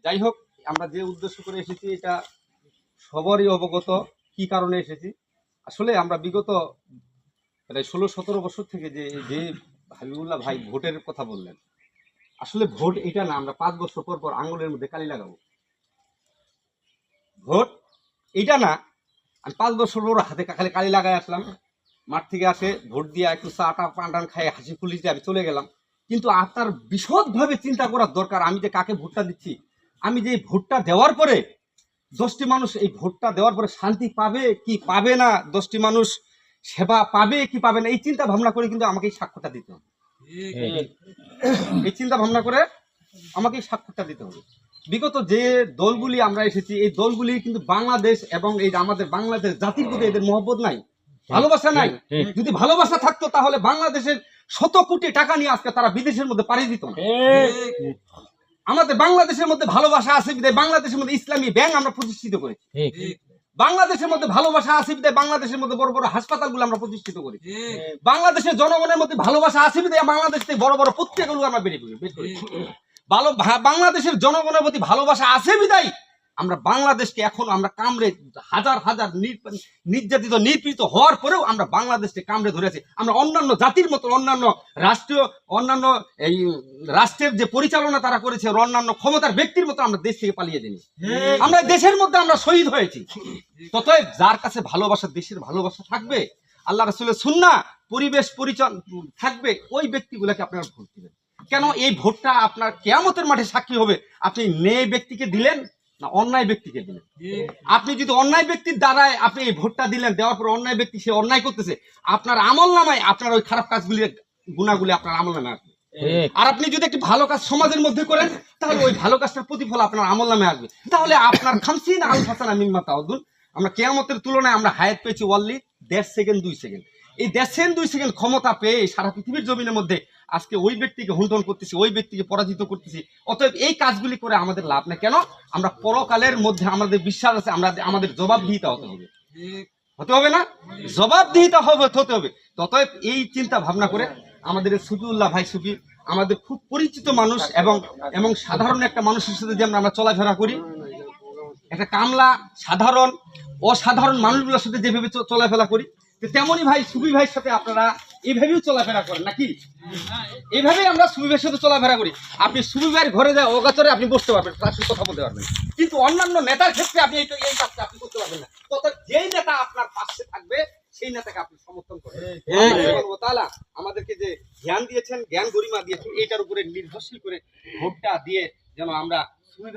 যাই হোক, আমরা যে উদ্দেশ্য করে এসেছি এটা সবারই অবগত কি কারণে এসেছি। আসলে আমরা বিগত প্রায় 16-17 বছর থেকে যে যে হাবিবুল্লাহ ভাই ভোটের কথা বললেন, আসলে ভোট এটা না, আমরা 5 বছর পর পর আঙ্গুলের মধ্যে কালি লাগাবো। ভোট এটা না, আমি 5 বছর পর হাতে খালি কালি লাগাই আসলাম, মাঠ থেকে আসে ভোট দিয়ে একটু চাটা পান খাই হাসি খুলিতে আমি চলে গেলাম। কিন্তু আপনার বিশদভাবে চিন্তা করার দরকার, আমি যে কাকে ভোটটা দিচ্ছি, আমি যে ভোটটা দেওয়ার পরে 10টি মানুষ এই ভোটটা দেওয়ার পরে শান্তি পাবে কি পাবে না, 10টি মানুষ সেবা পাবে কি পাবে না, এই চিন্তা ভাবনা করে কিন্তু আমাকে এই স্বাক্ষরটা দিতে হবে। এই চিন্তা ভাবনা করে আমাকে এই স্বাক্ষরটা দিতে হবে। বিগত যে দলগুলি আমরা এসেছি, এই দলগুলি কিন্তু বাংলাদেশ এবং এই আমাদের বাংলাদেশ জাতির প্রতি এদের মহব্বত নাই, ভালোবাসা নাই। যদি ভালোবাসা থাকতো তাহলে বাংলাদেশের 100 কোটি টাকা নিয়ে আজকে তারা বিদেশের মধ্যে পাড়ি দিত না। আমাদের বাংলাদেশের মধ্যে ভালোবাসা আছে বিধায় বাংলাদেশের মধ্যে ইসলামী ব্যাংক আমরা প্রতিষ্ঠিত করেছি। বাংলাদেশের মধ্যে ভালোবাসা আছে বিধায় বাংলাদেশের মধ্যে বড় বড় হাসপাতালগুলো আমরা প্রতিষ্ঠিত করি। বাংলাদেশের জনগণের মধ্যে ভালোবাসা আছে বিধায় বাংলাদেশ থেকে বড় বড় পত্রিকাগুলো আমরা বের করি। বাংলাদেশের জনগণের প্রতি ভালোবাসা আছে বিধায় আমরা বাংলাদেশকে এখন আমরা কামড়ে হাজার হাজার নির্যাতিত নিপীড়িত হওয়ার পরেও আমরা বাংলাদেশকে কামড়ে ধরেছি। আমরা অন্যান্য জাতির মতো অন্যান্য এই রাষ্ট্রের যে পরিচালনা তারা করেছে, অন্যান্য ক্ষমতার ব্যক্তির মতো আমরা দেশ থেকে পালিয়ে দিই। আমরা দেশের মধ্যে আমরা শহীদ হয়েছি। ততএব যার কাছে ভালোবাসা, দেশের ভালোবাসা থাকবে, আল্লাহ রাসূলের সুন্নাহ পরিবেশ থাকবে, ওই ব্যক্তিগুলোকে আপনারা ভোট দিবেন। কেন এই ভোটটা আপনার কিয়ামতের মাঠে সাক্ষী হবে, আপনি ন্যায় ব্যক্তিকে দিলেন না অন্যায় ব্যক্তিকে দিলেন। আপনি যদি অন্যায় ব্যক্তির দ্বারায় আপনি এই ভোটটা দিলেন, দেওয়ার পর অন্যায় ব্যক্তি সে অন্যায় করতেছে, আপনার আমলনামায় আপনার ওই খারাপ কাজগুলি গুণাগুলি আপনার আমলনামায় আসবে। আর আপনি যদি একটি ভালো কাজ সমাজের মধ্যে করেন, তাহলে ওই ভালো কাজটার প্রতিফল আপনার আমলনামায় আসবে। তাহলে আপনার খামসিন আল হাসানা মিম্মা তাউদুন, আমরা কিয়ামতের তুলনায় আমরা হায়াত পেয়েছি ওয়ানলি 1.5 সেকেন্ড 2 সেকেন্ড। এই 1.5 সেকেন্ড ক্ষমতা পেয়ে সারা পৃথিবীর জমিনের মধ্যে আজকে ওই ব্যক্তিকে হুন্ডন করতেছি, ওই ব্যক্তিকে পরাজিত করতেছি। অতএব এই কাজগুলি করে আমাদের লাভ নেই। কেন? আমরা পরকালের মধ্যে আমাদের বিশ্বাস আছে, আমাদের জবাবদিহিতা হতে হবে না? জবাবদিহিতা হতে হবে। ততএব এই চিন্তা ভাবনা করে আমাদের সুফিউল্লাহ ভাই সুফি আমাদের খুব পরিচিত মানুষ এবং সাধারণ একটা মানুষের সাথে যে আমরা চলাফেরা করি, একটা কামলা সাধারণ অসাধারণ মানুষগুলোর সাথে যেভাবে চলাফেরা করি, তেমনই ভাই সুফি ভাইয়ের সাথে আপনারা এইভাবেই চলাফেরা করেন নাকি? এইভাবেই আমরা সুফি ভাইয়ের সাথে চলাফেরা করি। আপনি সুফি ভাইয়ের ঘরে যায় অগাচরে আপনি বসতে পারবেন, তার সাথে কথা বলতে পারবেন, কিন্তু অন্যান্য নেতার ক্ষেত্রে আপনি এই কাজটা আপনি করতে পারবেন না। তত যেই নেতা আপনার পাশে থাকবে সেই নেতাকে আপনি সমর্থন করেন। আল্লাহ তাআলা আমাদেরকে যে জ্ঞান দিয়েছেন, জ্ঞান গরিমা দিয়েছেন, এটার উপরে নির্ভরশীল করে ভোটটা দিয়ে যেন আমরা